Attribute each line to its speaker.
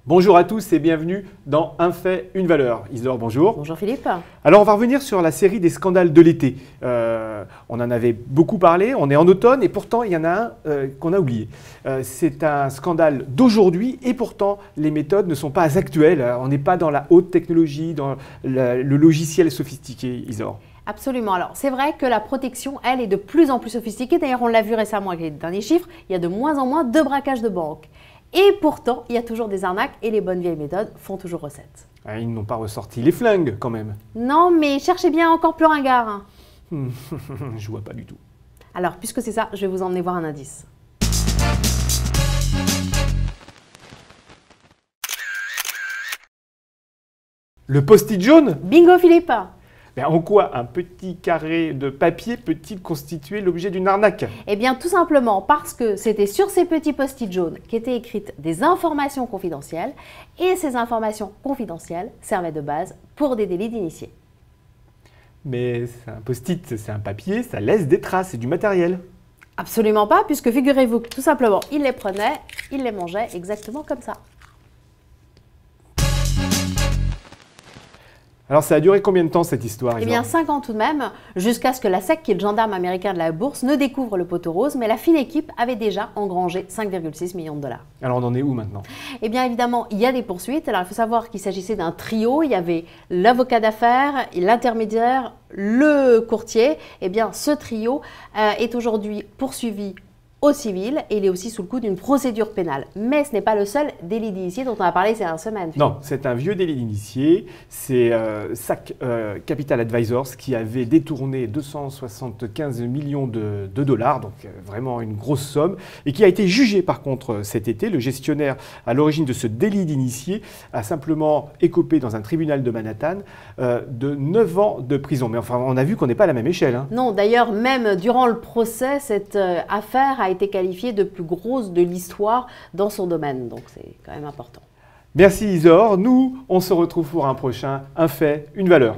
Speaker 1: Bonjour à tous et bienvenue dans Un fait, une valeur. Isidore, bonjour.
Speaker 2: Bonjour Philippe.
Speaker 1: Alors on va revenir sur la série des scandales de l'été. On en avait beaucoup parlé, on est en automne et pourtant il y en a un qu'on a oublié. C'est un scandale d'aujourd'hui et pourtant les méthodes ne sont pas actuelles. On n'est pas dans la haute technologie, dans le logiciel sophistiqué, Isidore.
Speaker 2: Absolument. Alors, c'est vrai que la protection, elle, est de plus en plus sophistiquée. D'ailleurs, on l'a vu récemment avec les derniers chiffres, il y a de moins en moins de braquages de banque. Et pourtant, il y a toujours des arnaques et les bonnes vieilles méthodes font toujours recette.
Speaker 1: Ah, ils n'ont pas ressorti les flingues quand même.
Speaker 2: Non, mais cherchez bien encore plus ringard.
Speaker 1: Je vois pas du tout.
Speaker 2: Alors, puisque c'est ça, je vais vous emmener voir un indice.
Speaker 1: Le post-it jaune?
Speaker 2: Bingo Philippe.
Speaker 1: Mais en quoi un petit carré de papier peut-il constituer l'objet d'une arnaque?
Speaker 2: Eh bien, tout simplement parce que c'était sur ces petits post-it jaunes qu'étaient écrites des informations confidentielles et ces informations confidentielles servaient de base pour des délits d'initiés.
Speaker 1: Mais c'est un post-it, c'est un papier, ça laisse des traces, c'est du matériel.
Speaker 2: Absolument pas, puisque figurez-vous que tout simplement, ils les prenaient, ils les mangeaient exactement comme ça.
Speaker 1: Alors ça a duré combien de temps cette histoire?
Speaker 2: Eh bien 5 ans tout de même, jusqu'à ce que la SEC, qui est le gendarme américain de la bourse, ne découvre le poteau rose, mais la fine équipe avait déjà engrangé 5,6 millions de dollars.
Speaker 1: Alors on en est où maintenant?
Speaker 2: Eh bien évidemment, il y a des poursuites. Alors il faut savoir qu'il s'agissait d'un trio, il y avait l'avocat d'affaires, l'intermédiaire, le courtier. Eh bien ce trio est aujourd'hui poursuivi au civil et il est aussi sous le coup d'une procédure pénale. Mais ce n'est pas le seul délit d'initié dont on a parlé ces dernières semaines.
Speaker 1: Non, c'est un vieux délit d'initié. C'est SAC Capital Advisors qui avait détourné 275 millions de dollars, donc vraiment une grosse somme, et qui a été jugé par contre cet été. Le gestionnaire à l'origine de ce délit d'initié a simplement écopé dans un tribunal de Manhattan de 9 ans de prison. Mais enfin, on a vu qu'on n'est pas à la même échelle. Hein.
Speaker 2: Non, d'ailleurs, même durant le procès, cette affaire a été qualifiée de plus grosse de l'histoire dans son domaine. Donc c'est quand même important.
Speaker 1: Merci Isor. Nous, on se retrouve pour un prochain Un fait, une valeur.